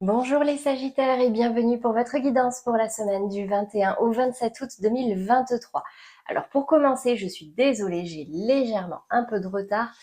Bonjour les Sagittaires et bienvenue pour votre guidance pour la semaine du 21 au 27 août 2023. Alors pour commencer, je suis désolée, j'ai légèrement un peu de retard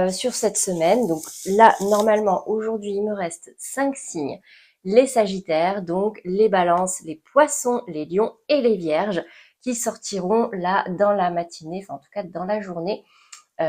sur cette semaine. Donc là, normalement, aujourd'hui, il me reste 5 signes. Les Sagittaires, donc les Balances, les Poissons, les Lions et les Vierges qui sortiront là dans la matinée, enfin en tout cas dans la journée.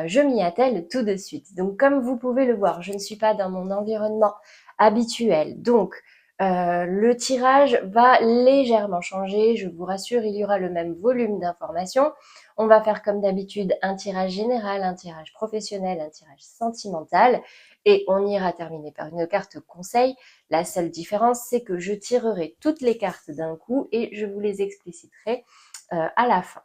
Je m'y attelle tout de suite. Donc comme vous pouvez le voir, je ne suis pas dans mon environnement habituel. Donc le tirage va légèrement changer. Je vous rassure, il y aura le même volume d'informations. On va faire comme d'habitude un tirage général, un tirage professionnel, un tirage sentimental. Et on ira terminer par une carte conseil. La seule différence, c'est que je tirerai toutes les cartes d'un coup et je vous les expliciterai à la fin.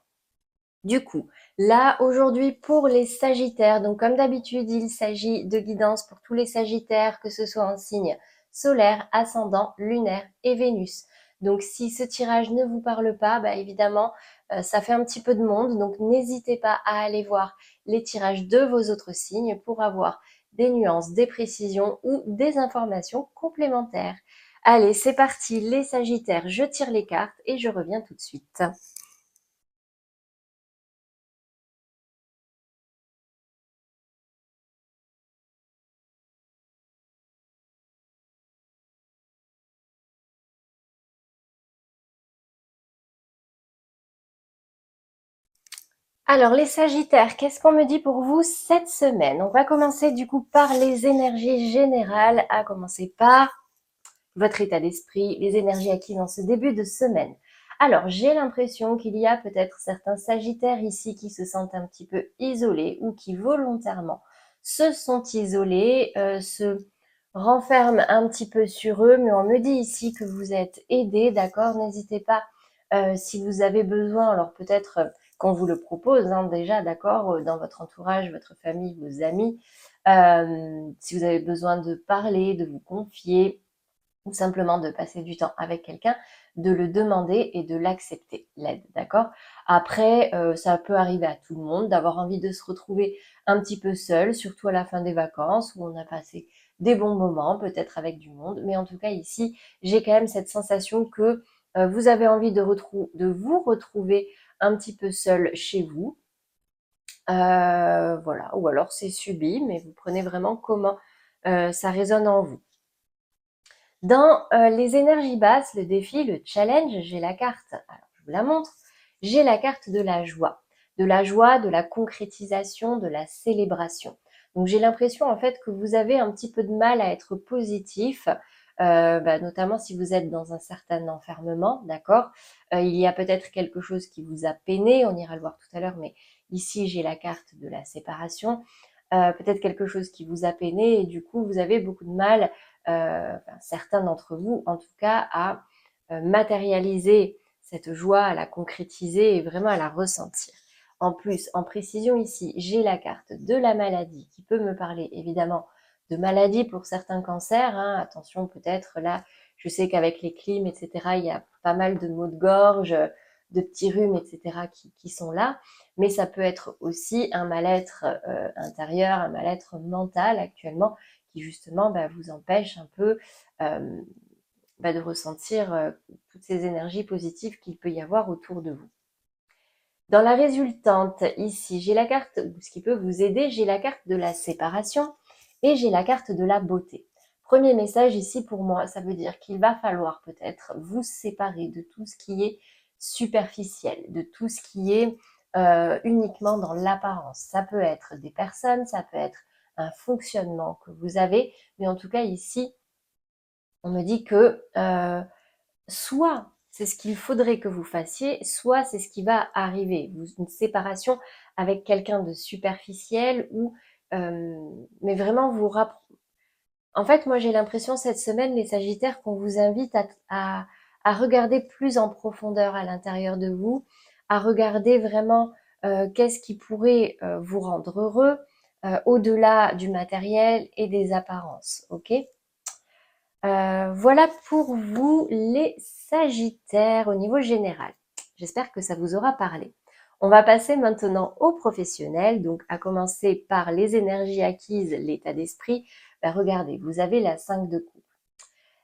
Du coup, là, aujourd'hui, pour les Sagittaires, donc comme d'habitude, il s'agit de guidance pour tous les Sagittaires, que ce soit en signe solaire, ascendant, lunaire et Vénus. Donc, si ce tirage ne vous parle pas, bah, évidemment, ça fait un petit peu de monde. Donc, n'hésitez pas à aller voir les tirages de vos autres signes pour avoir des nuances, des précisions ou des informations complémentaires. Allez, c'est parti, les Sagittaires, je tire les cartes et je reviens tout de suite. Alors les Sagittaires, qu'est-ce qu'on me dit pour vous cette semaine? On va commencer du coup par les énergies générales, à commencer par votre état d'esprit, les énergies acquises dans ce début de semaine. Alors j'ai l'impression qu'il y a peut-être certains Sagittaires ici qui se sentent un petit peu isolés ou qui volontairement se sont isolés, se renferment un petit peu sur eux, mais on me dit ici que vous êtes aidés, d'accord? N'hésitez pas si vous avez besoin, alors peut-être qu'on vous le propose déjà, d'accord, dans votre entourage, votre famille, vos amis, si vous avez besoin de parler, de vous confier, ou simplement de passer du temps avec quelqu'un, de le demander et de l'accepter, l'aide, d'accord? Après, ça peut arriver à tout le monde d'avoir envie de se retrouver un petit peu seul, surtout à la fin des vacances où on a passé des bons moments, peut-être avec du monde. Mais en tout cas, ici, j'ai quand même cette sensation que vous avez envie de vous retrouver un petit peu seul chez vous. Voilà, ou alors c'est subi, mais vous prenez vraiment comment ça résonne en vous. Dans les énergies basses, le défi, le challenge, j'ai la carte, alors je vous la montre, j'ai la carte de la joie. De la joie, de la concrétisation, de la célébration. Donc j'ai l'impression en fait que vous avez un petit peu de mal à être positif, notamment si vous êtes dans un certain enfermement, d'accord. Il y a peut-être quelque chose qui vous a peiné, on ira le voir tout à l'heure, mais ici j'ai la carte de la séparation. Peut-être quelque chose qui vous a peiné et du coup vous avez beaucoup de mal, certains d'entre vous en tout cas, à matérialiser cette joie, à la concrétiser et vraiment à la ressentir. En plus, en précision ici, j'ai la carte de la maladie qui peut me parler évidemment de maladie pour certains cancers. Attention, peut-être là, je sais qu'avec les clims, etc., il y a pas mal de maux de gorge, de petits rhumes, etc., qui sont là. Mais ça peut être aussi un mal-être intérieur, un mal-être mental actuellement qui justement vous empêche un peu euh, de ressentir toutes ces énergies positives qu'il peut y avoir autour de vous. Dans la résultante, ici, j'ai la carte, ce qui peut vous aider, j'ai la carte de la séparation et j'ai la carte de la beauté. Premier message ici pour moi, ça veut dire qu'il va falloir peut-être vous séparer de tout ce qui est superficiel, de tout ce qui est uniquement dans l'apparence. Ça peut être des personnes, ça peut être un fonctionnement que vous avez, mais en tout cas ici, on me dit que soit c'est ce qu'il faudrait que vous fassiez, soit c'est ce qui va arriver. Une séparation avec quelqu'un de superficiel ou mais vraiment vous En fait, moi j'ai l'impression cette semaine, les Sagittaires, qu'on vous invite à regarder plus en profondeur à l'intérieur de vous, à regarder vraiment qu'est-ce qui pourrait vous rendre heureux au-delà du matériel et des apparences, ok? Voilà pour vous les Sagittaires au niveau général. J'espère que ça vous aura parlé. On va passer maintenant aux professionnels, donc à commencer par les énergies acquises, l'état d'esprit. Regardez, vous avez la 5 de coupe.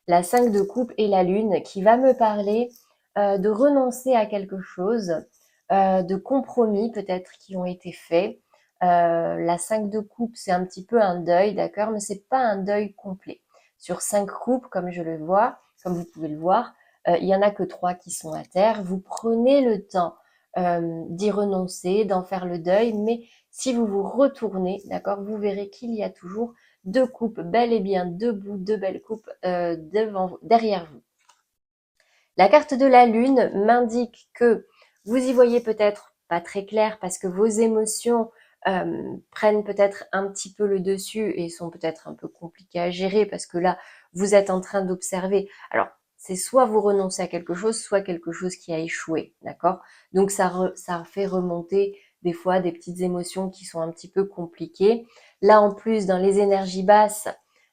la 5 de coupe et la lune qui va me parler de renoncer à quelque chose, de compromis peut-être qui ont été faits. La 5 de coupe, c'est un petit peu un deuil, d'accord, mais c'est pas un deuil complet. Sur 5 coupes, comme je le vois, comme vous pouvez le voir, il y en a que 3 qui sont à terre. Vous prenez le temps d'y renoncer, d'en faire le deuil, mais si vous vous retournez, d'accord, vous verrez qu'il y a toujours 2 coupes bel et bien debout, 2 belles coupes derrière vous. La carte de la lune m'indique que vous y voyez peut-être pas très clair parce que vos émotions prennent peut-être un petit peu le dessus et sont peut-être un peu compliquées à gérer parce que là, vous êtes en train d'observer. Alors, c'est soit vous renoncez à quelque chose, soit quelque chose qui a échoué, d'accord? Donc, ça fait remonter des fois des petites émotions qui sont un petit peu compliquées. Là, en plus, dans les énergies basses,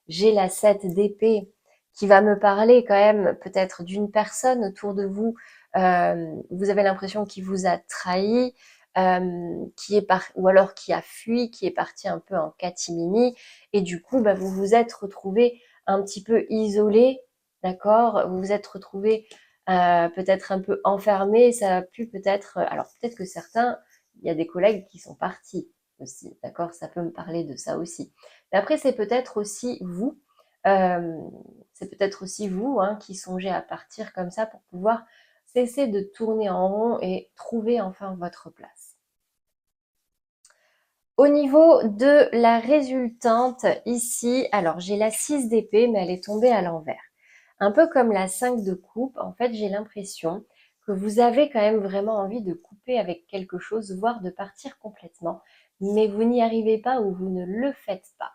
j'ai la 7 d'épée qui va me parler quand même peut-être d'une personne autour de vous. Vous avez l'impression qu'il vous a trahi, ou alors qui a fui, qui est parti un peu en catimini, et du coup, bah, vous vous êtes retrouvé un petit peu isolé, d'accord? Vous vous êtes retrouvé peut-être un peu enfermé. Ça a pu peut-être, alors peut-être que certains, il y a des collègues qui sont partis aussi, d'accord? Ça peut me parler de ça aussi. Mais après, c'est peut-être aussi vous. Euh, c'est peut-être aussi vous qui songez à partir comme ça pour pouvoir cesser de tourner en rond et trouver enfin votre place. Au niveau de la résultante, ici, alors j'ai la 6 d'épée, mais elle est tombée à l'envers. Un peu comme la 5 de coupe, en fait, j'ai l'impression que vous avez quand même vraiment envie de couper avec quelque chose, voire de partir complètement, mais vous n'y arrivez pas ou vous ne le faites pas.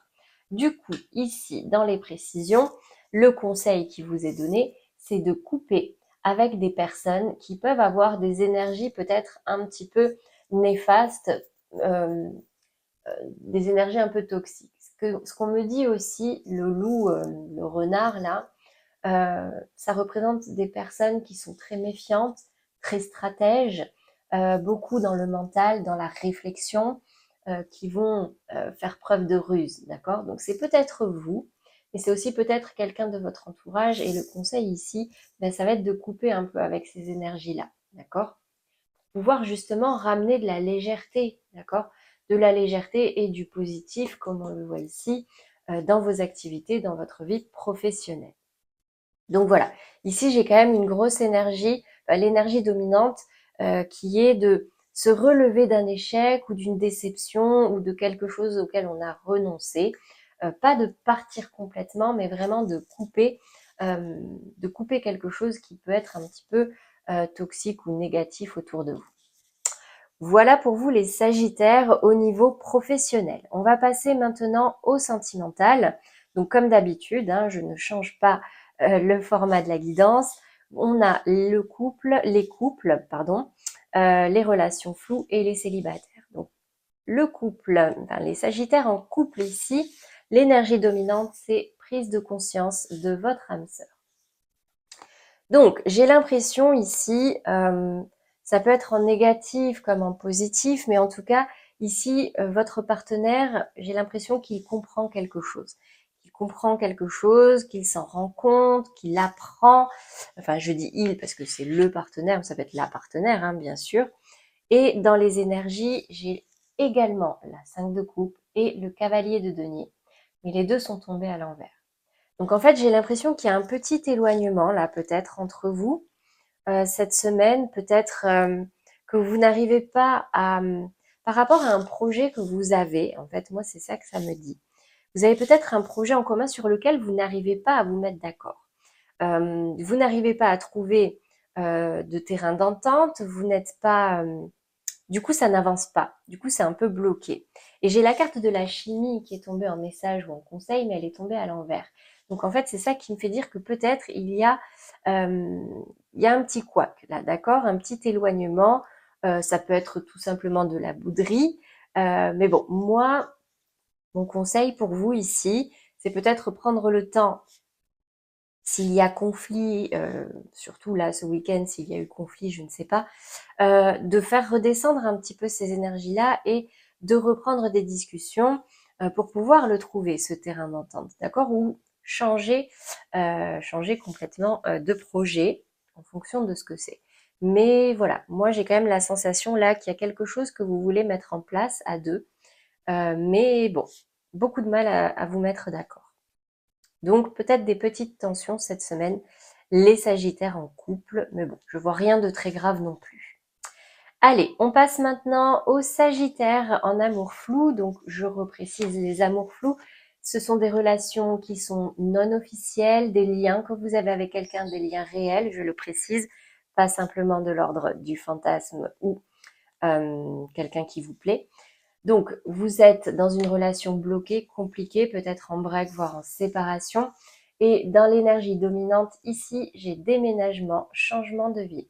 Du coup, ici, dans les précisions, le conseil qui vous est donné, c'est de couper avec des personnes qui peuvent avoir des énergies peut-être un petit peu néfastes, euh, des énergies un peu toxiques. Ce qu'on me dit aussi, le loup, le renard là, ça représente des personnes qui sont très méfiantes, très stratèges, beaucoup dans le mental, dans la réflexion, qui vont faire preuve de ruse, d'accord? Donc c'est peut-être vous, mais c'est aussi peut-être quelqu'un de votre entourage. Et le conseil ici, ben, ça va être de couper un peu avec ces énergies-là, d'accord? Pouvoir justement ramener de la légèreté, d'accord? De la légèreté et du positif, comme on le voit ici, dans vos activités, dans votre vie professionnelle. Donc voilà, ici j'ai quand même une grosse énergie, l'énergie dominante qui est de se relever d'un échec ou d'une déception ou de quelque chose auquel on a renoncé. Pas de partir complètement, mais vraiment de couper quelque chose qui peut être un petit peu toxique ou négatif autour de vous. Voilà pour vous les Sagittaires au niveau professionnel. On va passer maintenant au sentimental. Donc comme d'habitude, je ne change pas le format de la guidance. On a les couples, les relations floues et les célibataires. Donc le couple, les Sagittaires en couple ici, l'énergie dominante, c'est prise de conscience de votre âme sœur. Donc, j'ai l'impression ici, ça peut être en négatif comme en positif, mais en tout cas, ici, votre partenaire, j'ai l'impression qu'il comprend quelque chose. Il comprend quelque chose, qu'il s'en rend compte, qu'il apprend. Enfin, je dis il parce que c'est le partenaire, ça peut être la partenaire, bien sûr. Et dans les énergies, j'ai également la 5 de coupe et le cavalier de denier. Mais les deux sont tombés à l'envers. Donc en fait, j'ai l'impression qu'il y a un petit éloignement là peut-être entre vous cette semaine, peut-être que vous n'arrivez pas à, par rapport à un projet que vous avez, en fait, moi c'est ça que ça me dit. Vous avez peut-être un projet en commun sur lequel vous n'arrivez pas à vous mettre d'accord. Vous n'arrivez pas à trouver de terrain d'entente, vous n'êtes pas, du coup ça n'avance pas, du coup c'est un peu bloqué. Et j'ai la carte de la chimie qui est tombée en message ou en conseil, mais elle est tombée à l'envers. Donc en fait c'est ça qui me fait dire que peut-être il y a un petit couac là, d'accord, un petit éloignement. Ça peut être tout simplement de la bouderie, mais bon, moi, mon conseil pour vous ici, c'est peut-être prendre le temps, s'il y a conflit, surtout là ce week-end, s'il y a eu conflit, je ne sais pas, de faire redescendre un petit peu ces énergies-là et de reprendre des discussions pour pouvoir le trouver, ce terrain d'entente, d'accord? Ou changer, changer complètement de projet en fonction de ce que c'est. Mais voilà, moi j'ai quand même la sensation là qu'il y a quelque chose que vous voulez mettre en place à deux. Mais bon, beaucoup de mal à vous mettre d'accord. Donc peut-être des petites tensions cette semaine, les Sagittaires en couple, mais bon, je vois rien de très grave non plus. Allez, on passe maintenant aux Sagittaires en amour flou. Donc je reprécise les amours flous. Ce sont des relations qui sont non officielles, des liens que vous avez avec quelqu'un, des liens réels, je le précise, pas simplement de l'ordre du fantasme ou quelqu'un qui vous plaît. Donc, vous êtes dans une relation bloquée, compliquée, peut-être en break, voire en séparation. Et dans l'énergie dominante, ici, j'ai déménagement, changement de vie.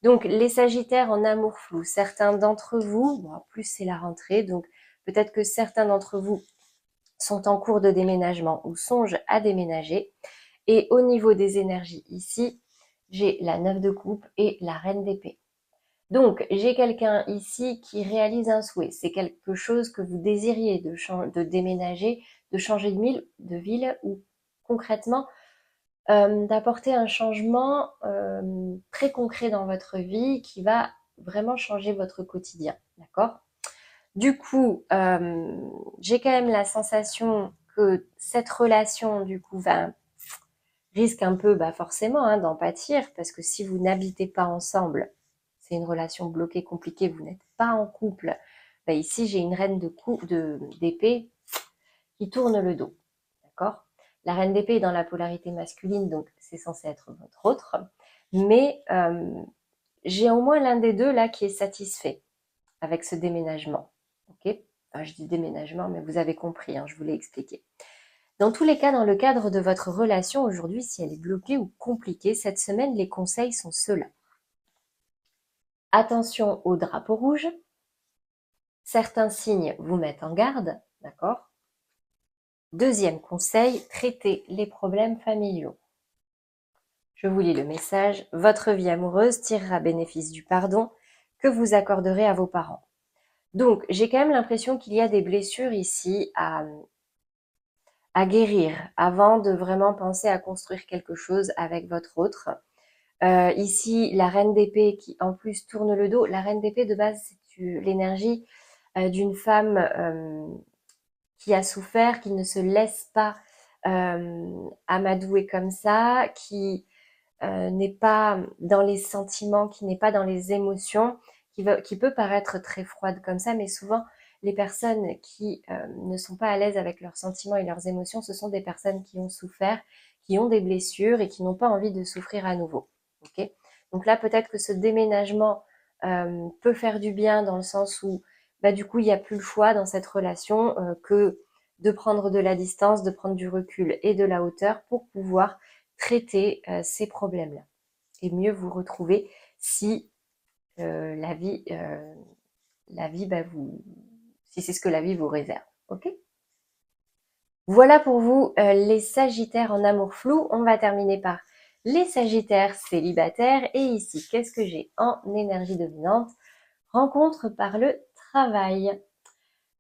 Donc, les Sagittaires en amour flou, certains d'entre vous, bon, en plus c'est la rentrée, donc peut-être que certains d'entre vous sont en cours de déménagement ou songent à déménager. Et au niveau des énergies ici, j'ai la 9 de coupe et la reine d'épée. Donc, j'ai quelqu'un ici qui réalise un souhait. C'est quelque chose que vous désiriez de déménager, de changer de ville ou concrètement d'apporter un changement très concret dans votre vie qui va vraiment changer votre quotidien. D'accord? Du coup, j'ai quand même la sensation que cette relation, du coup, risque un peu forcément d'en pâtir parce que si vous n'habitez pas ensemble, c'est une relation bloquée, compliquée, vous n'êtes pas en couple. Ici, j'ai une reine d'épée qui tourne le dos. D'accord? La reine d'épée est dans la polarité masculine, donc c'est censé être votre autre. Mais j'ai au moins l'un des deux là qui est satisfait avec ce déménagement. Ok? Enfin, je dis déménagement, mais vous avez compris, je vous l'ai expliqué. Dans tous les cas, dans le cadre de votre relation aujourd'hui, si elle est bloquée ou compliquée, cette semaine, les conseils sont ceux-là. Attention au drapeau rouge. Certains signes vous mettent en garde, d'accord? Deuxième conseil, traitez les problèmes familiaux. Je vous lis le message. Votre vie amoureuse tirera bénéfice du pardon que vous accorderez à vos parents. Donc, j'ai quand même l'impression qu'il y a des blessures ici à guérir avant de vraiment penser à construire quelque chose avec votre autre. Ici, la reine d'épée qui en plus tourne le dos. La reine d'épée de base, c'est l'énergie d'une femme qui a souffert, qui ne se laisse pas amadouer comme ça, qui n'est pas dans les sentiments, qui n'est pas dans les émotions, qui peut paraître très froide comme ça, mais souvent les personnes qui ne sont pas à l'aise avec leurs sentiments et leurs émotions, ce sont des personnes qui ont souffert, qui ont des blessures et qui n'ont pas envie de souffrir à nouveau. Okay? Donc là, peut-être que ce déménagement peut faire du bien dans le sens où du coup, il n'y a plus le choix dans cette relation que de prendre de la distance, de prendre du recul et de la hauteur pour pouvoir traiter ces problèmes-là et mieux vous retrouver si la vie, si c'est ce que la vie vous réserve. Ok? Voilà pour vous les Sagittaires en amour flou. On va terminer par les Sagittaires célibataires. Et ici, qu'est-ce que j'ai en énergie dominante? Rencontre par le travail.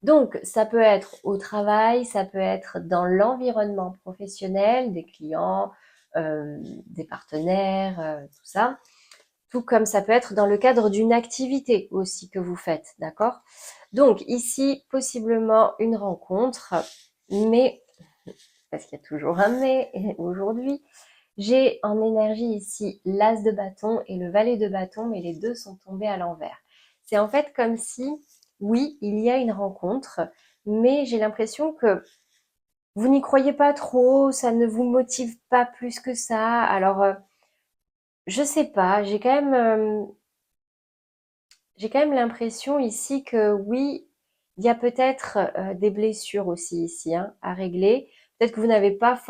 Donc, ça peut être au travail, ça peut être dans l'environnement professionnel, des clients, des partenaires, tout ça. Tout comme ça peut être dans le cadre d'une activité aussi que vous faites, d'accord? Donc, ici, possiblement une rencontre, mais, parce qu'il y a toujours un mais aujourd'hui, j'ai en énergie ici l'as de bâton et le valet de bâton, mais les deux sont tombés à l'envers. C'est en fait comme si, oui, il y a une rencontre, mais j'ai l'impression que vous n'y croyez pas trop, ça ne vous motive pas plus que ça. Alors, je sais pas, j'ai quand même l'impression ici que oui, il y a peut-être des blessures aussi ici à régler. Peut-être que vous n'avez pas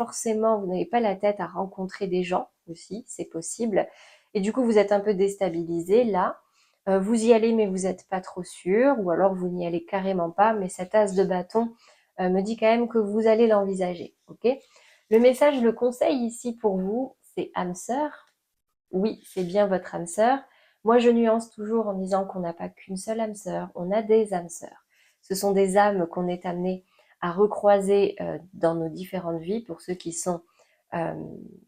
la tête à rencontrer des gens aussi, c'est possible. Et du coup, vous êtes un peu déstabilisé là. Vous y allez, mais vous n'êtes pas trop sûr, ou alors vous n'y allez carrément pas. Mais cette as de bâton me dit quand même que vous allez l'envisager. Ok? Le message, le conseil ici pour vous, c'est âme sœur. Oui, c'est bien votre âme sœur. Moi, je nuance toujours en disant qu'on n'a pas qu'une seule âme sœur, on a des âmes sœurs. Ce sont des âmes qu'on est amené à recroiser dans nos différentes vies, pour ceux qui sont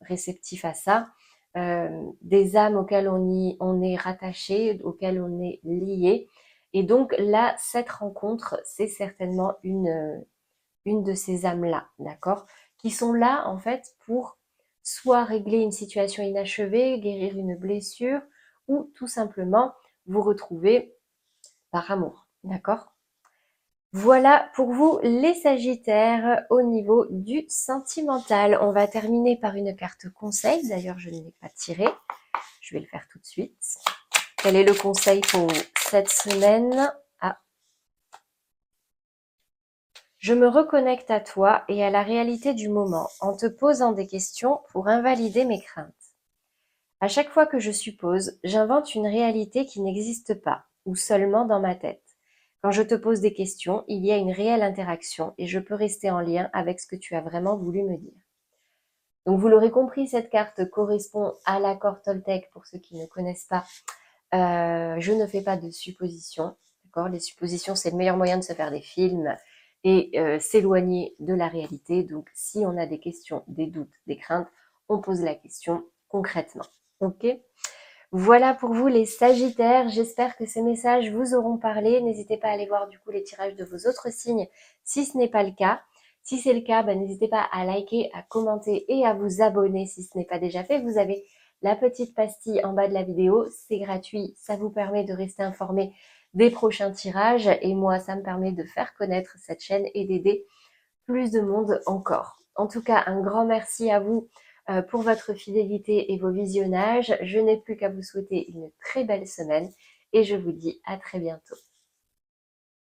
réceptifs à ça, des âmes auxquelles on est rattaché, auxquelles on est lié. Et donc là, cette rencontre, c'est certainement une de ces âmes-là, d'accord, qui sont là en fait pour soit régler une situation inachevée, guérir une blessure, ou tout simplement vous retrouver par amour, d'accord. Voilà pour vous les Sagittaires au niveau du sentimental. On va terminer par une carte conseil. D'ailleurs, je ne l'ai pas tirée. Je vais le faire tout de suite. Quel est le conseil pour vous cette semaine? Ah. Je me reconnecte à toi et à la réalité du moment en te posant des questions pour invalider mes craintes. À chaque fois que je suppose, j'invente une réalité qui n'existe pas, ou seulement dans ma tête. Quand je te pose des questions, il y a une réelle interaction et je peux rester en lien avec ce que tu as vraiment voulu me dire. Donc vous l'aurez compris, cette carte correspond à l'accord Toltec pour ceux qui ne connaissent pas. Je ne fais pas de suppositions. D'accord ? Les suppositions, c'est le meilleur moyen de se faire des films et s'éloigner de la réalité. Donc si on a des questions, des doutes, des craintes, on pose la question concrètement. Ok ? Voilà pour vous les Sagittaires, j'espère que ces messages vous auront parlé. N'hésitez pas à aller voir du coup les tirages de vos autres signes si ce n'est pas le cas. Si c'est le cas, n'hésitez pas à liker, à commenter et à vous abonner si ce n'est pas déjà fait. Vous avez la petite pastille en bas de la vidéo, c'est gratuit, ça vous permet de rester informé des prochains tirages et moi ça me permet de faire connaître cette chaîne et d'aider plus de monde encore. En tout cas, un grand merci à vous pour votre fidélité et vos visionnages. Je n'ai plus qu'à vous souhaiter une très belle semaine et je vous dis à très bientôt.